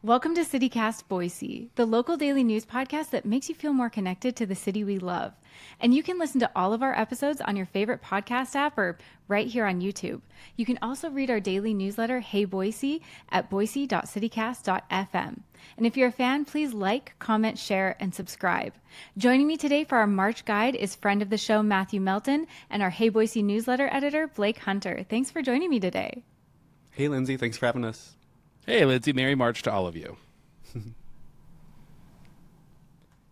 Welcome to City Cast Boise, the local daily news podcast that makes you feel more connected to the city we love. And you can listen to all of our episodes on your favorite podcast app or right here on YouTube. You can also read our daily newsletter, Hey Boise, at boise.citycast.fm. And if you're a fan, please like, comment, share, and subscribe. Joining me today for our March guide is friend of the show, Matthew Melton, and our Hey Boise newsletter editor, Blake Hunter. Thanks for joining me today. Hey, Lindsay. Thanks for having us. Hey, Lindsay, Merry March to all of you.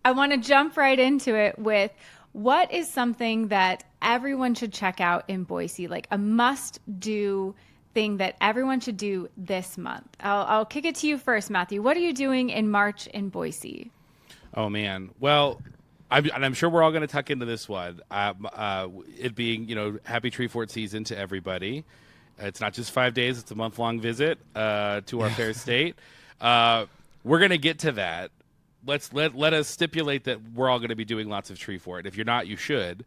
I want to jump right into it with what is something that everyone should check out in Boise, like a must-do thing that everyone should do this month. I'll kick it to you first, Matthew. What are you doing in March in Boise? Oh, man. Well, I'm sure we're all going to tuck into this one. It being, happy Treefort season to everybody. It's not just 5 days. It's a month-long visit to our fair state. We're going to get to that. Let us stipulate that we're all going to be doing lots of Treefort. If you're not, you should.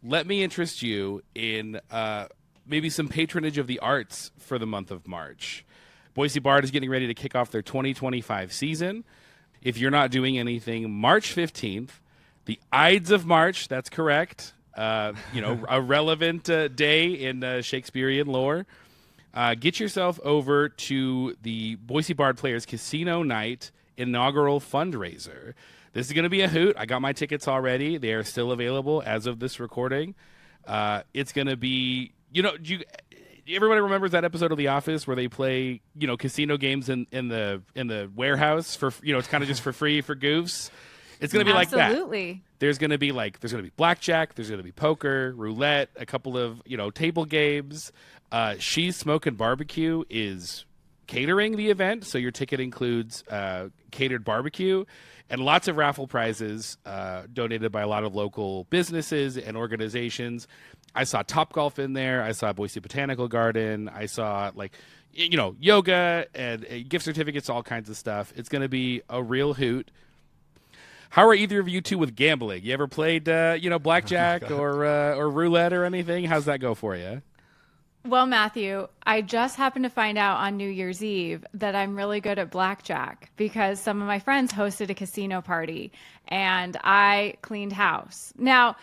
Let me interest you in maybe some patronage of the arts for the month of March. Boise Bard is getting ready to kick off their 2025 season. If you're not doing anything, March 15th, the Ides of March, that's correct. A relevant day in Shakespearean lore. Get yourself over to the Boise Bard Players Casino Night inaugural fundraiser. This is going to be a hoot. I got my tickets already. They are still available as of this recording. It's going to be, everybody remembers that episode of The Office where they play, casino games in the warehouse for, it's kind of just for free for goofs. It's going to be like that. Absolutely. There's going to be blackjack, there's going to be poker, roulette, a couple of, table games. She's Smoking Barbecue is catering the event, so your ticket includes catered barbecue and lots of raffle prizes donated by a lot of local businesses and organizations. I saw Topgolf in there. I saw Boise Botanical Garden. I saw yoga and gift certificates, all kinds of stuff. It's going to be a real hoot. How are either of you two with gambling? You ever played, blackjack or roulette or anything? How's that go for you? Well, Matthew, I just happened to find out on New Year's Eve that I'm really good at blackjack because some of my friends hosted a casino party and I cleaned house. Now,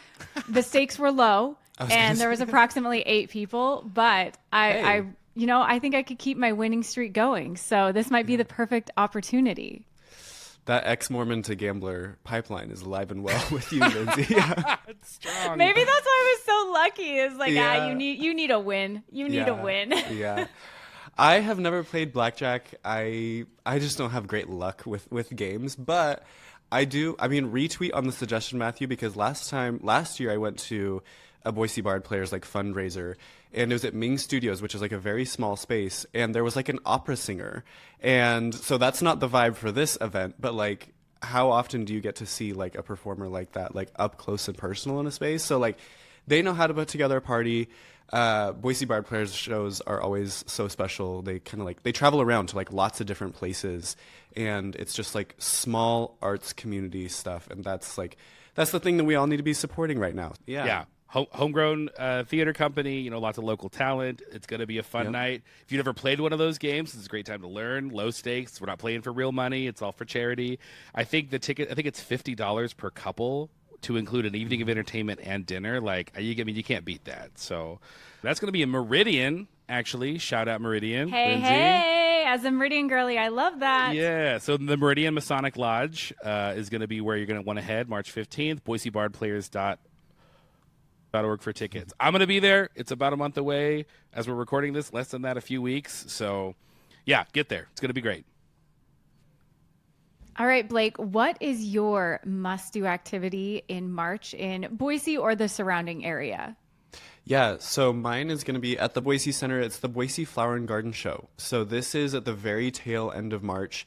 the stakes were low and there was approximately 8 people, but I think I could keep my winning streak going. So this might be the perfect opportunity. That ex-Mormon to gambler pipeline is alive and well with you, Lindsay. It's strong. Maybe that's why I was so lucky. Is like, Yeah. you need a win. You need a win. Yeah. I have never played blackjack. I just don't have great luck with games, but I do. I mean, retweet on the suggestion, Matthew, because last year I went to a Boise Bard Players fundraiser, and it was at Ming Studios, which is a very small space, and there was an opera singer, and so that's not the vibe for this event, but how often do you get to see a performer like that up close and personal in a space? So they know how to put together a party. Boise Bard Players shows are always so special. They kind of they travel around to lots of different places, and it's just small arts community stuff, and that's the thing that we all need to be supporting right now. Yeah. Homegrown theater company, lots of local talent. It's going to be a fun night. If you've never played one of those games, it's a great time to learn. Low stakes. We're not playing for real money. It's all for charity. I think it's $50 per couple to include an evening of entertainment and dinner. You can't beat that. So that's going to be in Meridian, actually. Shout out Meridian. Hey, Lindsay. hey, as a Meridian girly, I love that. Yeah, so the Meridian Masonic Lodge is going to be where you're going to want to head March 15th, boisebardplayers.org for tickets. I'm going to be there. It's about a month away as we're recording this, less than that, a few weeks. So, yeah, get there. It's going to be great. All right, Blake, what is your must-do activity in March in Boise or the surrounding area? Yeah, so mine is going to be at the Boise Center. It's the Boise Flower and Garden Show. So this is at the very tail end of March.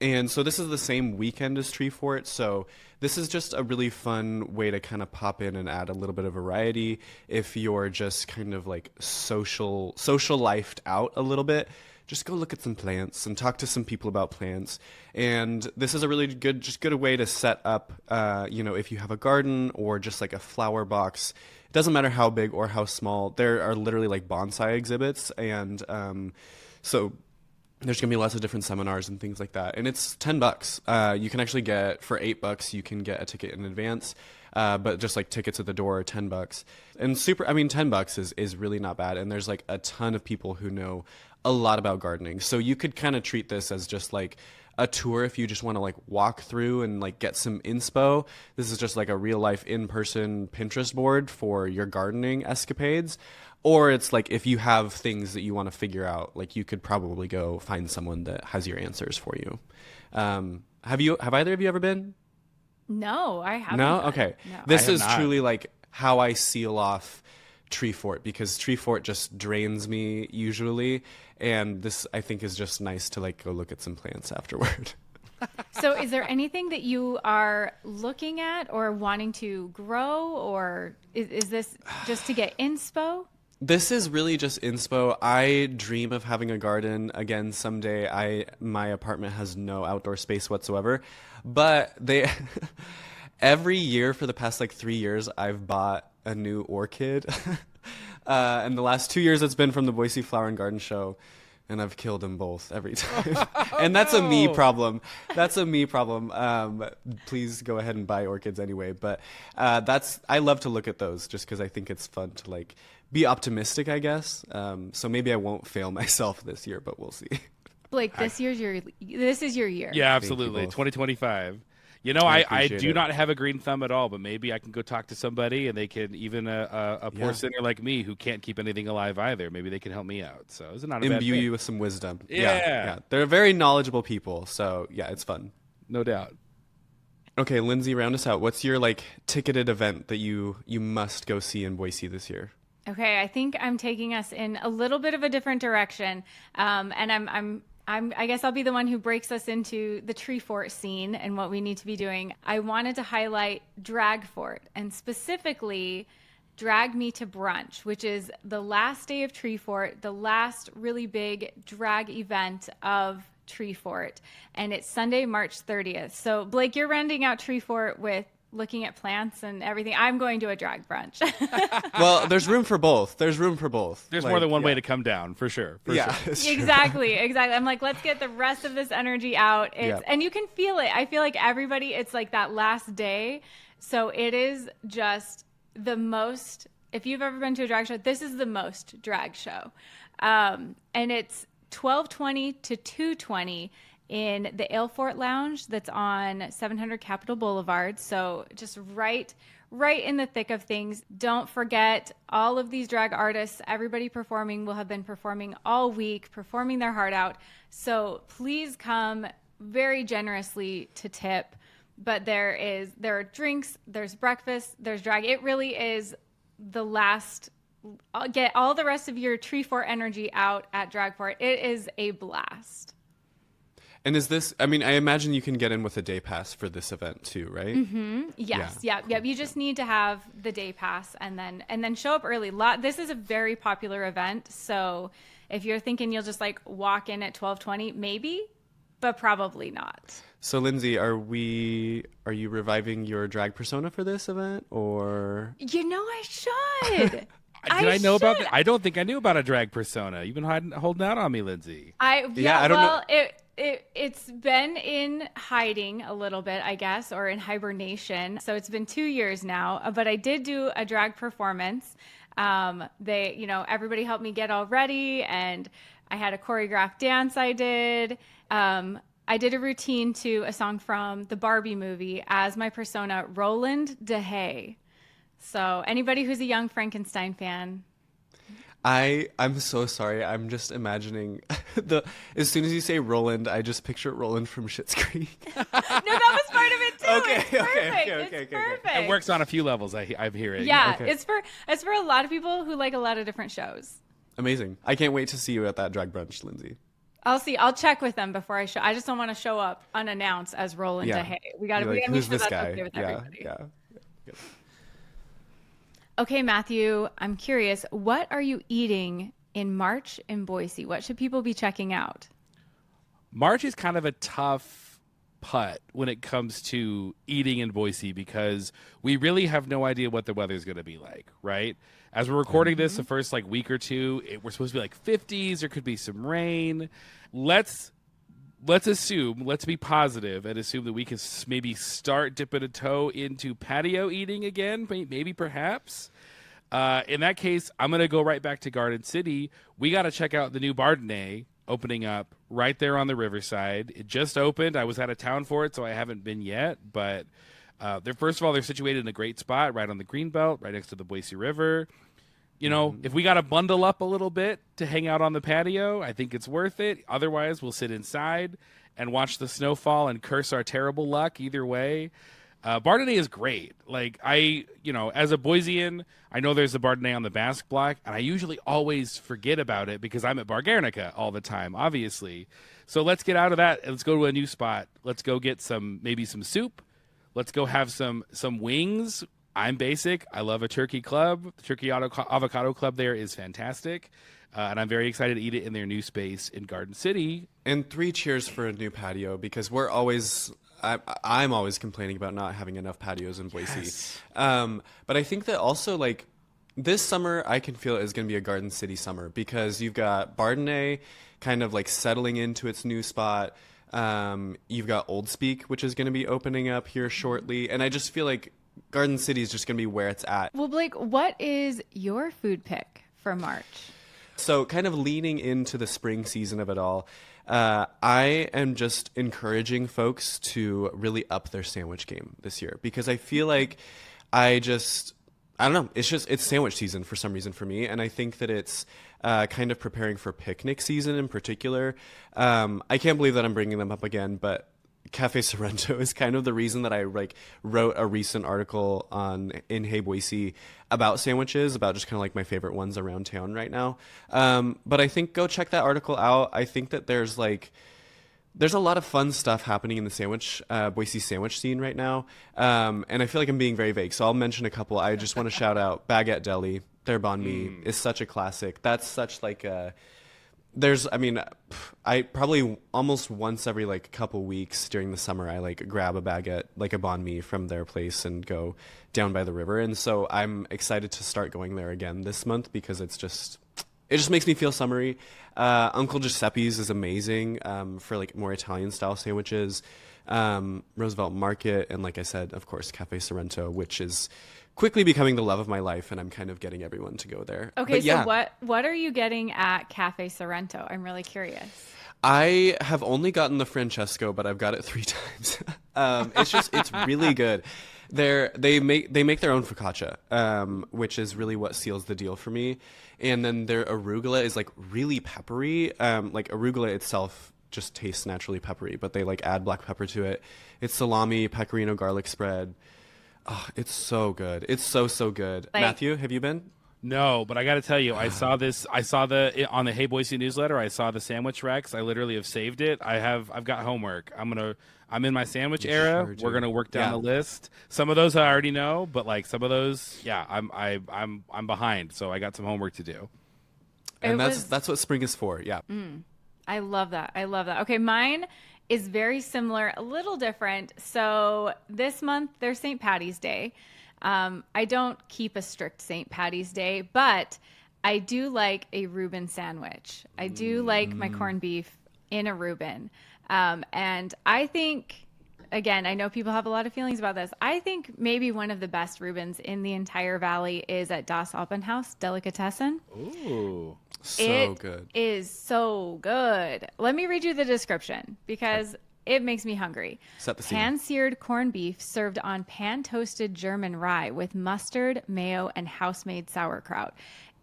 And so this is the same weekend as Treefort. So this is just a really fun way to kind of pop in and add a little bit of variety if you're just kind of social lifed out a little bit. Just go look at some plants and talk to some people about plants. And this is a really good way to set up, if you have a garden or just a flower box. It doesn't matter how big or how small. There are literally bonsai exhibits. And so There's going to be lots of different seminars and things like that. And it's $10. You can actually get, for $8, you can get a ticket in advance. But just like tickets at the door are $10. And $10 is really not bad. And there's like a ton of people who know a lot about gardening. So you could kind of treat this as just like a tour if you just want to like walk through and like get some inspo. This is just like a real life in-person Pinterest board for your gardening escapades. Or it's like if you have things that you want to figure out, like you could probably go find someone that has your answers for you. Have either of you ever been? No, I haven't. No? Okay. No. This is not. truly like how I seal off Treefort, because Treefort just drains me usually. And this, I think, is just nice to like go look at some plants afterward. So is there anything that you are looking at or wanting to grow, or is this just to get inspo? This is really just inspo. I dream of having a garden again someday. My apartment has no outdoor space whatsoever, but every year for the past like 3 years, I've bought a new orchid. And the last 2 years, it's been from the Boise Flower and Garden Show. And I've killed them both every time. And that's a me problem. That's a me problem. Please go ahead and buy orchids anyway. But I love to look at those just because I think it's fun to like be optimistic, I guess. So maybe I won't fail myself this year, but we'll see. Blake, this is your year. Yeah, absolutely. both. 2025. You know, I I appreciate do it. not have a green thumb at all, but maybe I can go talk to somebody, and they can, even a poor sinner like me who can't keep anything alive either, maybe they can help me out. So it's not a bad Imbue thing. you with some wisdom. Yeah. They're very knowledgeable people. So yeah, it's fun. No doubt. Okay, Lindsay, round us out. What's your like ticketed event that you must go see in Boise this year? Okay, I think I'm taking us in a little bit of a different direction, and I guess I'll be the one who breaks us into the Treefort scene and what we need to be doing. I wanted to highlight Dragfort, and specifically Drag Me to Brunch, which is the last day of Treefort, the last really big drag event of Treefort, and it's Sunday, March 30th. So Blake, you're rounding out Treefort with looking at plants and everything. I'm going to a drag brunch. Well, there's room for both. There's more than one yeah. way to come down, for sure. Yeah, it's true. Exactly. I'm like, let's get the rest of this energy out. Yep. And you can feel it. I feel like everybody, it's like that last day. So it is just the most, if you've ever been to a drag show, this is the most drag show. And it's 12:20 to 2:20 in the Alefort Lounge that's on 700 Capitol Boulevard. So just right in the thick of things. Don't forget, all of these drag artists, everybody performing, will have been performing all week, performing their heart out. So please come very generously to tip. But there are drinks, there's breakfast, there's drag. It really is the last. Get all the rest of your Treefort energy out at Dragfort. It is a blast. And is this, I mean, I imagine you can get in with a day pass for this event too, right? Mm-hmm. Yes. Yeah. You just need to have the day pass and then show up early. This is a very popular event. So if you're thinking you'll just like walk in at 12:20, maybe, but probably not. So Lindsay, are you reviving your drag persona for this event, or? You know, I should. Did I know about should. that? I don't think I knew about a drag persona. You've been holding out on me, Lindsay. I don't know. It's been in hiding a little bit, I guess, or in hibernation. So it's been 2 years now, but I did do a drag performance. Everybody helped me get all ready, and I had a choreographed dance I did. I did a routine to a song from the Barbie movie as my persona, Roland DeHay. So anybody who's a young Frankenstein fan. I'm so sorry. I'm just imagining as soon as you say Roland, I just picture Roland from Schitt's Creek. No, that was part of it too. Okay, It's perfect. okay. It's perfect. It works on a few levels, I'm hearing. Yeah, Okay. it's for a lot of people who like a lot of different shows. Amazing. I can't wait to see you at that drag brunch, Lindsay. I'll check with them before I show. I just don't want to show up unannounced as Roland Yeah. DeHay. We got to You're like, make who's sure this that's guy? okay with everybody. Yeah. Okay, Matthew, I'm curious. What are you eating in March in Boise? What should people be checking out? March is kind of a tough putt when it comes to eating in Boise because we really have no idea what the weather's going to be like, right? As we're recording this, the first like week or two, we're supposed to be like 50s. There could be some rain. Let's be positive and assume that we can maybe start dipping a toe into patio eating again, maybe perhaps. In that case, I'm going to go right back to Garden City. We got to check out the new Bardonnay opening up right there on the riverside. It just opened. I was out of town for it, so I haven't been yet. But first of all, they're situated in a great spot right on the Greenbelt, right next to the Boise River. You know, if we got to bundle up a little bit to hang out on the patio, I think it's worth it. Otherwise, we'll sit inside and watch the snowfall and curse our terrible luck either way. Bardonnay is great. Like, as a Boisean, I know there's a Bardonnay on the Basque Block, and I usually always forget about it because I'm at Bar Guernica all the time, obviously. So let's get out of that and let's go to a new spot. Let's go get maybe some soup. Let's go have some wings. I'm basic. I love a turkey club. The Turkey Avocado Club there is fantastic. And I'm very excited to eat it in their new space in Garden City. And 3 cheers for a new patio because I'm always complaining about not having enough patios in Boise. Yes. But I think that also, like, this summer I can feel it is going to be a Garden City summer because you've got Bardonnay kind of like settling into its new spot. You've got Old Speak, which is going to be opening up here shortly. And I just feel like Garden City is just going to be where it's at. Well, Blake, what is your food pick for March? So kind of leaning into the spring season of it all, I am just encouraging folks to really up their sandwich game this year because I feel like I don't know, it's sandwich season for some reason for me. And I think that it's kind of preparing for picnic season in particular. I can't believe that I'm bringing them up again, but Cafe Sorrento is kind of the reason that I wrote a recent article in Hey Boise about sandwiches, about just kind of like my favorite ones around town right now. But I think go check that article out. I think that there's a lot of fun stuff happening in the Boise sandwich scene right now. And I feel like I'm being very vague, so I'll mention a couple. I just want to shout out Baguette Deli. Their banh mi is such a classic. That's such like a... I probably almost once every like couple weeks during the summer, I like grab a baguette, like a banh mi from their place and go down by the river. And so I'm excited to start going there again this month because it just makes me feel summery. Uncle Giuseppe's is amazing for like more Italian style sandwiches. Roosevelt Market. And like I said, of course, Cafe Sorrento, which is quickly becoming the love of my life, and I'm kind of getting everyone to go there. Okay, but yeah. So what are you getting at Cafe Sorrento? I'm really curious. I have only gotten the Francesco, but I've got it 3 times. It's really good. They make their own focaccia, which is really what seals the deal for me. And then their arugula is like really peppery. Like arugula itself just tastes naturally peppery, but they like add black pepper to it. It's salami, pecorino garlic spread. Oh, it's so good. It's so good. Like, Matthew, have you been? No, but I got to tell you, I saw on the Hey Boise newsletter. I saw the sandwich Rex. I literally have saved it. I've got homework. I'm in my sandwich era. Sure, we're gonna work down the list. Some of those I already know, but like some of those, yeah, I'm behind. So I got some homework to do. And that's what spring is for. Yeah. I love that. Okay, mine is very similar, a little different. So this month there's St. Patty's Day. I don't keep a strict St. Patty's Day, but I do like a Reuben sandwich. I do like my corned beef in a Reuben. And I think, again, I know people have a lot of feelings about this. I think maybe one of the best Reubens in the entire valley is at Das Alpenhaus Delicatessen. Ooh. So good. It is so good. Let me read you the description because it makes me hungry. Set the scene. Pan-seared corned beef served on pan-toasted German rye with mustard, mayo, and house-made sauerkraut.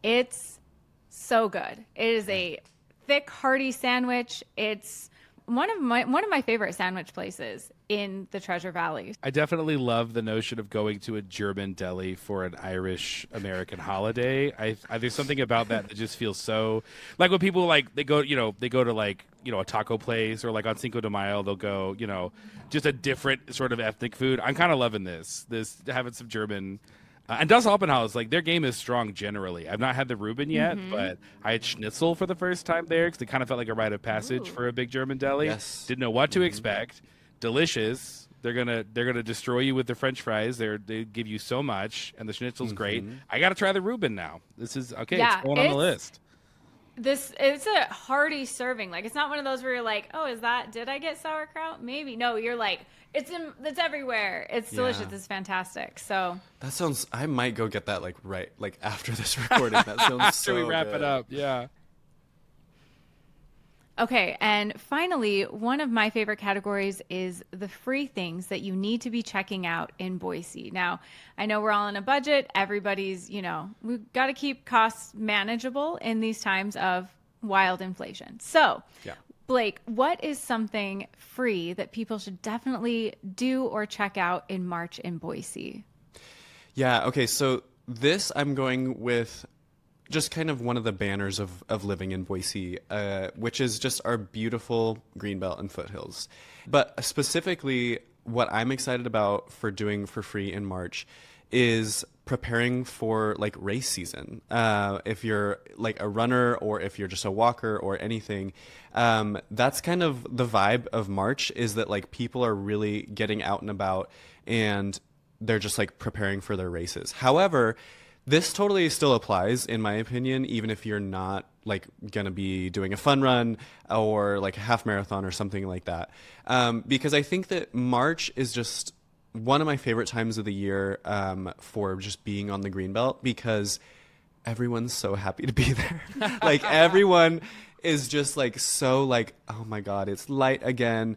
It's so good. It is a thick, hearty sandwich. It's one of my favorite sandwich places in the Treasure Valley. I definitely love the notion of going to a German deli for an Irish American holiday. There's something about that just feels so like when people like they go to like, a taco place or like on Cinco de Mayo, they'll go, just a different sort of ethnic food. I'm kind of loving this having some German. And Das Alpenhaus, like their game is strong generally. I've not had the Reuben yet, but I had Schnitzel for the first time there because it kind of felt like a rite of passage for a big German deli. Yes. Didn't know what to expect. delicious. They're gonna destroy you with the French fries. They give you so much, and the schnitzel's great. I got to try the Reuben now. This is okay. Yeah, it's going on the list. It's a hearty serving. Like, it's not one of those where you're like, oh, did I get sauerkraut? Maybe. No, you're like, it's everywhere. It's delicious. It's fantastic. So that sounds, I might go get that right after this recording. That sounds after so we wrap good. it up. Yeah. Okay, and finally, one of my favorite categories is the free things that you need to be checking out in Boise. Now, I know we're all on a budget. Everybody's, we've got to keep costs manageable in these times of wild inflation. So, Blake, what is something free that people should definitely do or check out in March in Boise? Yeah, okay, so this I'm going with just kind of one of the banners of living in Boise, which is just our beautiful greenbelt and foothills. But specifically, what I'm excited about for doing for free in March is preparing for race season. If you're a runner or if you're just a walker or anything, that's kind of the vibe of March, is that people are really getting out and about and they're just preparing for their races. However, this totally still applies, in my opinion, even if you're not going to be doing a fun run or a half marathon or something like that. Because I think that March is just one of my favorite times of the year for just being on the Greenbelt, because everyone's so happy to be there. Everyone is just so oh my God, it's light again.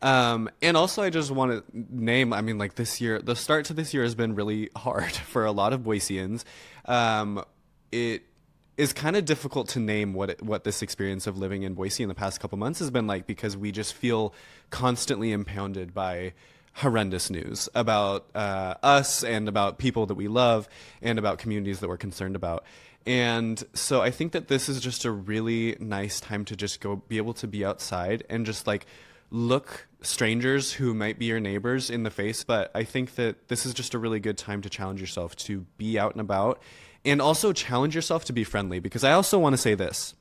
And also, I just want to name, this year, the start to this year has been really hard for a lot of Boiseans. It is kind of difficult to name what this experience of living in Boise in the past couple months has been like, because we just feel constantly impounded by horrendous news about us and about people that we love and about communities that we're concerned about. And so I think that this is just a really nice time to just be able to be outside and just look strangers who might be your neighbors in the face. But I think that this is just a really good time to challenge yourself to be out and about, and also challenge yourself to be friendly. Because I also want to say this,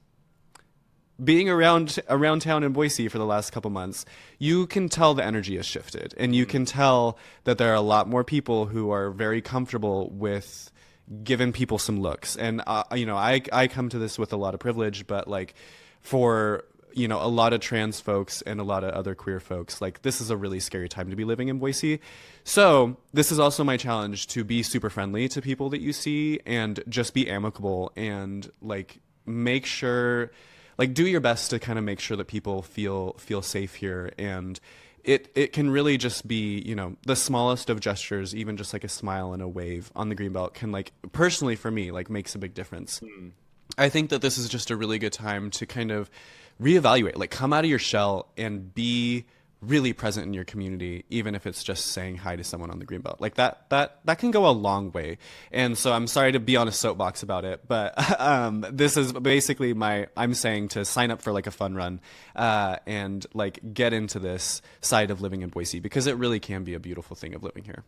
being around town in Boise for the last couple months, you can tell the energy has shifted, and you can tell that there are a lot more people who are very comfortable with giving people some looks. And I come to this with a lot of privilege, but for a lot of trans folks and a lot of other queer folks, this is a really scary time to be living in Boise. So this is also my challenge, to be super friendly to people that you see and just be amicable and make sure, do your best to kind of make sure that people feel safe here. And it can really just be, the smallest of gestures, even just a smile and a wave on the Greenbelt can personally for me, makes a big difference. I think that this is just a really good time to kind of reevaluate, come out of your shell and be really present in your community, even if it's just saying hi to someone on the Greenbelt. That can go a long way. And so I'm sorry to be on a soapbox about it, but this is basically I'm saying to sign up for a fun run and get into this side of living in Boise, because it really can be a beautiful thing of living here.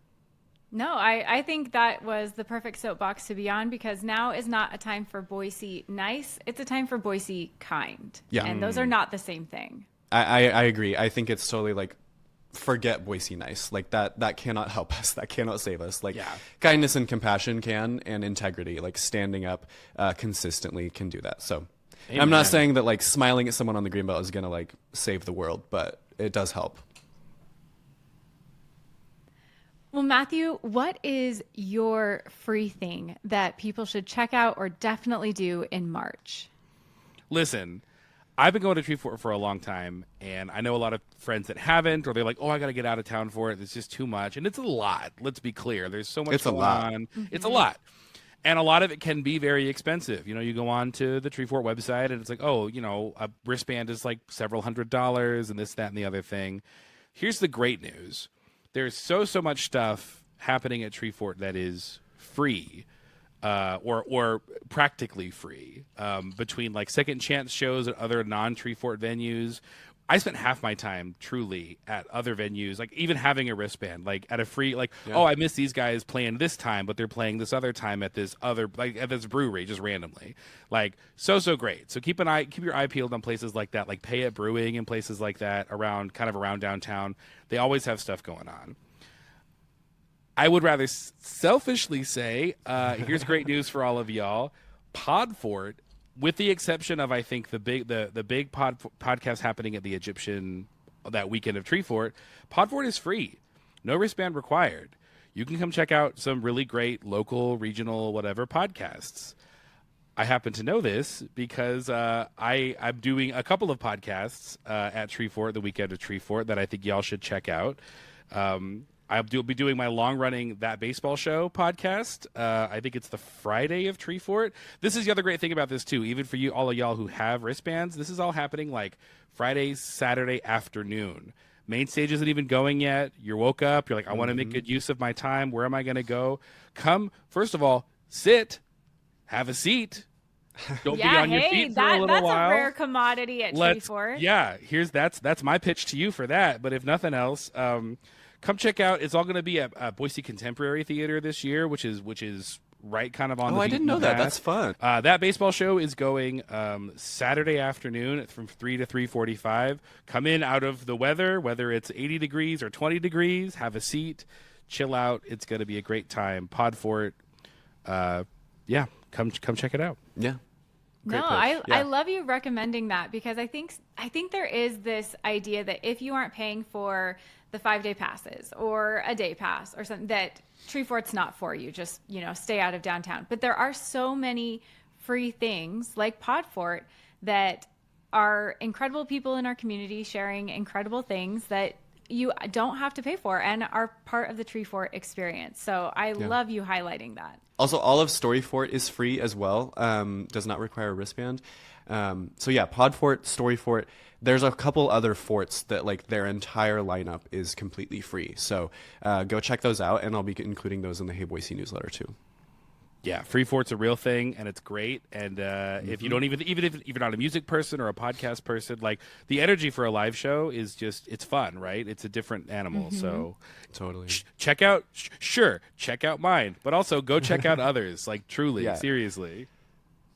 No, I think that was the perfect soapbox to be on, because now is not a time for Boise nice. It's a time for Boise kind. Yeah. And those are not the same thing. I agree. I think it's totally forget Boise nice. That cannot help us. That cannot save us. Kindness and compassion can, and integrity, standing up consistently can do that. So Amen. I'm not saying that smiling at someone on the Greenbelt is going to save the world, but it does help. Well, Matthew, what is your free thing that people should check out or definitely do in March? Listen, I've been going to Treefort for a long time, and I know a lot of friends that haven't, or they're like, oh, I got to get out of town for it. It's just too much. And it's a lot. Let's be clear. There's so much going on. Mm-hmm. It's a lot. And a lot of it can be very expensive. You go on to the Treefort website, and it's a wristband is several $100s and this, that, and the other thing. Here's the great news. There's so much stuff happening at Treefort that is free, or practically free, between second chance shows at other non-Treefort venues, I spent half my time truly at other venues, like even having a wristband, like at a free, like, oh, I miss these guys playing this time, but they're playing this other time at this other, like at this brewery, just randomly. Like, so great. So keep your eye peeled on places like that, like Pay It Brewing and places like that around downtown. They always have stuff going on. I would rather selfishly say, here's great news for all of y'all. Podfort, with the exception of, I think, the big podcast happening at the Egyptian that weekend of Treefort, Podfort is free. No wristband required. You can come check out some really great local, regional, whatever podcasts. I happen to know this because I'm doing a couple of podcasts at Treefort, the weekend of Treefort, that I think y'all should check out. I'll be doing my long-running That Baseball Show podcast. I think it's the Friday of Treefort. This is the other great thing about this, too. Even for you, all of y'all who have wristbands, this is all happening like Friday, Saturday afternoon. Main stage isn't even going yet. You woke up. You're like, I want to make good use of my time. Where am I going to go? Come, first of all, sit, have a seat. Don't be on your feet for a little while. That's a rare commodity at Treefort. Yeah, that's my pitch to you for that. But if nothing else, come check out. It's all going to be at Boise Contemporary Theater this year, which is right kind of on the I didn't know that. That's fun. That baseball show is going Saturday afternoon from 3 to 3:45. Come in out of the weather, whether it's 80 degrees or 20 degrees, have a seat, chill out. It's going to be a great time. Podfort, come check it out. Yeah. Great No, I love you recommending that, because I think there is this idea that if you aren't paying for the 5-day passes or a day pass or something, that Treefort's not for you. Just, stay out of downtown. But there are so many free things like Podfort that are incredible people in our community sharing incredible things that you don't have to pay for and are part of the Treefort experience. So I love you highlighting that. Also, all of Storyfort is free as well. Does not require a wristband. Podfort, Storyfort. There's a couple other forts that like their entire lineup is completely free. So go check those out, and I'll be including those in the Hey Boise newsletter too. Yeah, free fort's a real thing, and it's great. And if you don't even if you're not a music person or a podcast person, like the energy for a live show is just, it's fun, right? It's a different animal. So totally check out mine, but also go check out others. Like truly, seriously.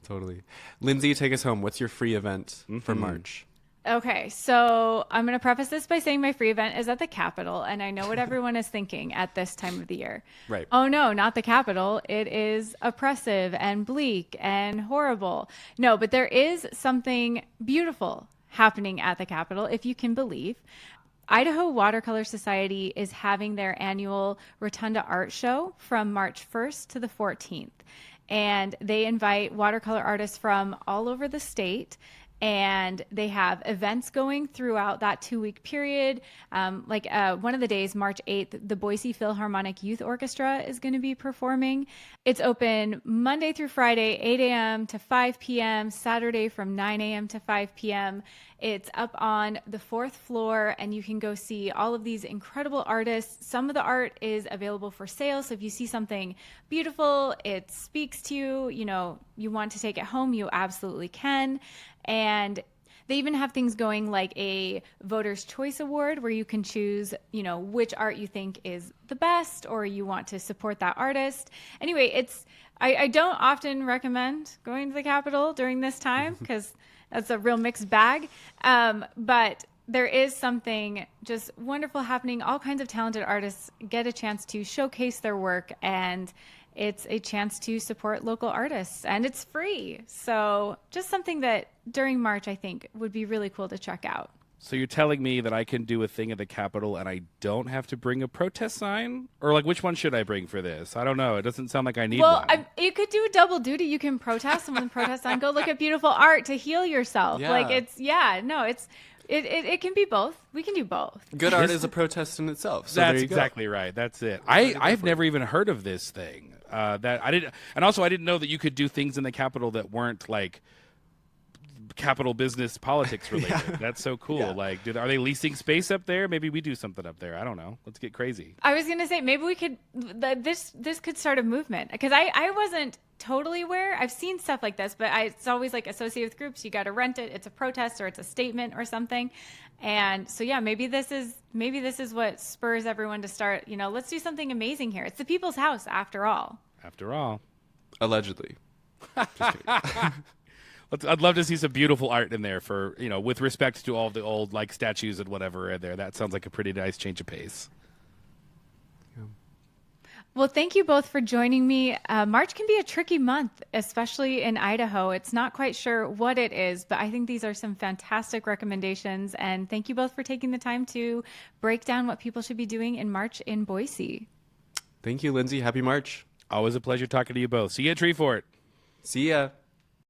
Totally. Lindsay, take us home. What's your free event for March? Okay, so I'm going to preface this by saying my free event is at the Capitol, and I know what everyone is thinking at this time of the year. Right. Oh, no, not the Capitol. It is oppressive and bleak and horrible. No, but there is something beautiful happening at the Capitol, if you can believe. Idaho Watercolor Society is having their annual Rotunda Art Show from March 1st to the 14th. And they invite watercolor artists from all over the state. And they have events going throughout that 2-week period. One of the days, March 8th, the Boise Philharmonic Youth Orchestra is going to be performing. It's open Monday through Friday, 8 a.m. to 5 p.m., Saturday from 9 a.m. to 5 p.m. It's up on the 4th floor, and you can go see all of these incredible artists. Some of the art is available for sale, so if you see something beautiful, it speaks to you, you want to take it home, you absolutely can. And they even have things going like a Voters' Choice Award where you can choose, which art you think is the best or you want to support that artist. Anyway, I don't often recommend going to the Capitol during this time because that's a real mixed bag. But there is something just wonderful happening. All kinds of talented artists get a chance to showcase their work, and it's a chance to support local artists, and it's free. So just something that during March, I think, would be really cool to check out. So you're telling me that I can do a thing at the Capitol and I don't have to bring a protest sign? Or like, which one should I bring for this? I don't know. It doesn't sound like I need one. Well, you could do double duty. You can protest and with the protest sign, go look at beautiful art to heal yourself. Yeah. It can be both. We can do both. Good art is a protest in itself. So that's exactly right. That's it. I've never even heard of this thing. That I didn't, and also I didn't know that you could do things in the Capitol that weren't like Capitol business politics related. That's so cool. Yeah. Like, are they leasing space up there? Maybe we do something up there. I don't know. Let's get crazy. I was gonna say maybe we could this could start a movement, because I wasn't totally aware. I've seen stuff like this, but it's always like associated with groups. You got to rent it. It's a protest or it's a statement or something. And so yeah, maybe this is what spurs everyone to start. Let's do something amazing here. It's the people's house after all. After all, Allegedly. Just kidding. I'd love to see some beautiful art in there for, with respect to all the old like statues and whatever in there. That sounds like a pretty nice change of pace. Well, thank you both for joining me. March can be a tricky month, especially in Idaho. It's not quite sure what it is, but I think these are some fantastic recommendations. And thank you both for taking the time to break down what people should be doing in March in Boise. Thank you, Lindsay. Happy March. Always a pleasure talking to you both. See you at Treefort. See ya.